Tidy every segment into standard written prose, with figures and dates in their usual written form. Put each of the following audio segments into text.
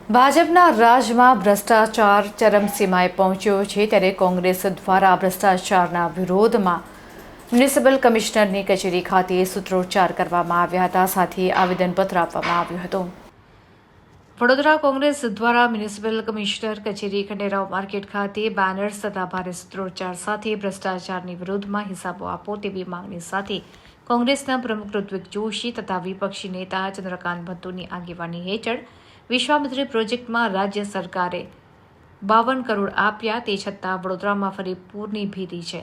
ભાજપના રાજમાં ભ્રષ્ટાચાર ચરમસીમાએ પહોંચ્યો છે, ત્યારે કોંગ્રેસ દ્વારા ભ્રષ્ટાચારના વિરોધમાં મ્યુનિસિપલ કમિશનરની કચેરી ખાતે સૂત્રોચ્ચાર કરવામાં આવ્યા હતા, સાથે આવેદનપત્ર આપવામાં આવ્યું હતું। વડોદરા કોંગ્રેસ દ્વારા મ્યુનિસિપલ કમિશનર કચેરી ખંડેરાવ માર્કેટ ખાતે બેનર્સ તથા ભારે સૂત્રોચ્ચાર સાથે ભ્રષ્ટાચારની વિરોધમાં હિસાબો આપો તેવી માંગણી સાથે કોંગ્રેસના પ્રમુખ ઋત્વિક જોશી તથા વિપક્ષી નેતા ચંદ્રકાંત ભટ્ટની આગેવાની હેઠળ વિશ્વામિત્રી પ્રોજેક્ટમાં રાજ્ય સરકારે 52 કરોડ આપ્યા, તે છતાં વડોદરામાં ફરી પૂરની ભીતિ છે।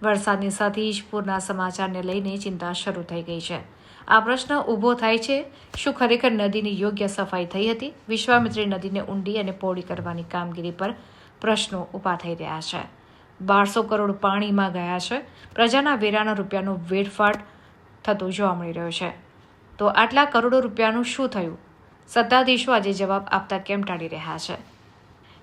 વરસાદની સાથે જ પૂરના સમાચારને લઈને ચિંતા શરૂ થઈ ગઈ છે। આ પ્રશ્ન ઊભો થાય છે, શું ખરેખર નદીની યોગ્ય સફાઈ થઈ હતી? વિશ્વામિત્રી નદીને ઊંડી અને પહોળી કરવાની કામગીરી પર પ્રશ્નો ઊભા થઈ રહ્યા છે। 1200 કરોડ પાણીમાં ગયા છે। પ્રજાના વેરાના રૂપિયાનો વેડફાટ થતો જોવા મળી રહ્યો છે। તો આટલા કરોડો રૂપિયાનું શું થયું? સત્તાધીશો આજે જવાબ આપતા કેમ ટાળી રહ્યા છે?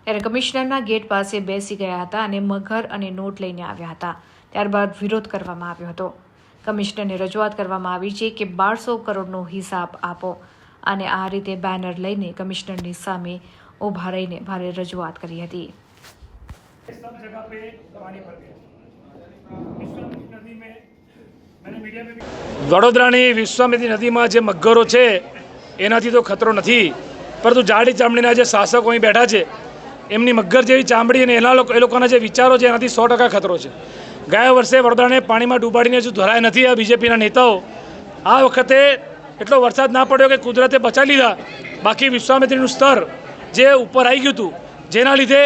ત્યારે કમિશનરના ગેટ પાસે બેસી ગયા હતા અને મગર અને નોટ લઈને આવ્યા હતા। ત્યારબાદ વિરોધ કરવામાં આવ્યો હતો। કમિશનરને રજૂઆત કરવામાં આવી છે કે 1200 કરોડનો હિસાબ આપો, અને આ રીતે બેનર લઈને કમિશનરની સામે ઊભા રહીને ભારે રજૂઆત કરી હતી। વડોદરાની વિશ્વામિત્રી નદીમાં જે મગરો છે એનાથી તો ખતરો નથી, પરંતુ જાડી ચામડીના જે શાસકો અહીં બેઠા છે એમની મગર જેવી ચામડી અને એ લોકોના જે વિચારો છે એનાથી 100% ખતરો છે। ગયા વર્ષે વડોદરાને પાણીમાં ડૂબાડીને જો ધરાય નથી આ બીજેપીના નેતાઓ, આ વખતે એટલો વરસાદ ના પડ્યો કે કુદરતે બચાવી લીધા, બાકી વિશ્વામિત્રીનું સ્તર જે ઉપર આવી ગયું હતું, જેના લીધે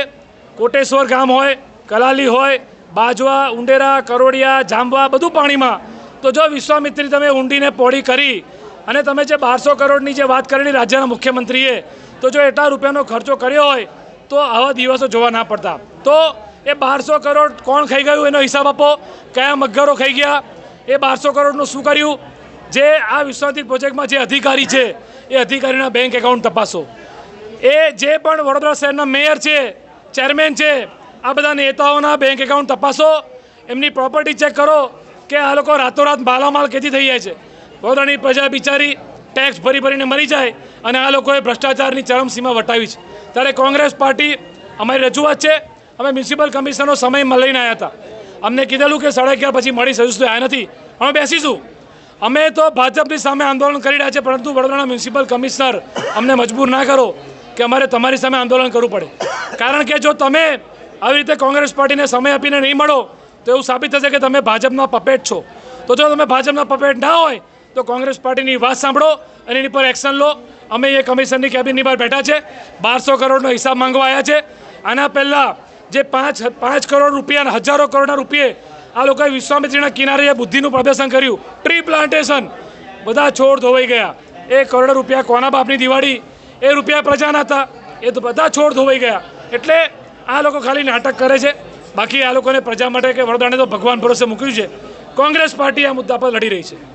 કોટેશ્વર ગામ હોય, કલાલી હોય, બાજવા, ઉંડેરા, કરોડિયા, જાંબવા બધું પાણીમાં। તો જો વિશ્વામિત્રી તમે ઊંડીને પહોળી કરી અને તમે જે 1200 કરોડની જે વાત કરેલી રાજ્યના મુખ્યમંત્રીએ, તો જો એટલા રૂપિયાનો ખર્ચો કર્યો હોય તો આવા દિવસો જોવા ના પડતા। તો એ 1200 કરોડ કોણ ખાઈ ગયું એનો હિસાબ આપો, કયા મગરો ખાઈ ગયા, એ 1200 કરોડનું શું કર્યું? જે આ વિશ્વામિત્રી પ્રોજેક્ટમાં જે અધિકારી છે એ અધિકારીના બેંક એકાઉન્ટ તપાસો। એ જે પણ વડોદરા શહેરના મેયર છે, ચેરમેન છે, આ બધા નેતાઓના બેંક એકાઉન્ટ તપાસો, એમની પ્રોપર્ટી ચેક કરો કે આ લોકો રાતોરાત માલામાલ કેથી થઈ જાય છે। વડોદરાની પ્રજા બિચારી ટેક્સ ભરીને મરી જાય અને આ લોકોએ ભ્રષ્ટાચારની ચરમસીમા વટાવી છે। ત્યારે કોંગ્રેસ પાર્ટી અમારી રજૂઆત છે, અમે મ્યુનિસિપલ કમિશનરનો સમય લઈને આવ્યા હતા, અમને કીધેલું કે 11:30 પછી મળી, હજુ સુધી આવ્યા નથી, અમે બેસીશું। અમે તો ભાજપની સામે આંદોલન કરી રહ્યા છે, પરંતુ વડોદરાના મ્યુનિસિપલ કમિશનર અમને મજબૂર ના કરો કે અમારે તમારી સામે આંદોલન કરવું પડે, કારણ કે જો તમે આવી રીતે કોંગ્રેસ પાર્ટીને સમય આપીને નહીં મળો તો એવું સાબિત થશે કે તમે ભાજપના પપેટ છો। તો જો તમે ભાજપના પપેટ ના હોય તો કોંગ્રેસ પાર્ટીની વાત સાંભળો અને એની પર એક્શન લો। અમે એ કમિશનની કેબિનની બહાર બેઠા છે, 1200 કરોડનો હિસાબ માંગવા આવ્યા છે। આના પહેલાં જે 5 કરોડ રૂપિયા, હજારો કરોડના રૂપિયે આ લોકોએ વિશ્વામિત્રીના કિનારે જે બુદ્ધિનું પ્રદર્શન કર્યું, ટ્રી પ્લાન્ટેશન, બધા છોડ ધોવાઈ ગયા। એ કરોડો રૂપિયા કોના બાપની દિવાળી? એ રૂપિયા પ્રજાના હતા, એ તો બધા છોડ ધોવાઈ ગયા। એટલે આ લોકો ખાલી નાટક કરે છે, બાકી આ લોકોને પ્રજા માટે કે વડોદરાને તો ભગવાન ભરોસે મૂક્યું છે। કોંગ્રેસ પાર્ટી આ મુદ્દા પર લડી રહી છે।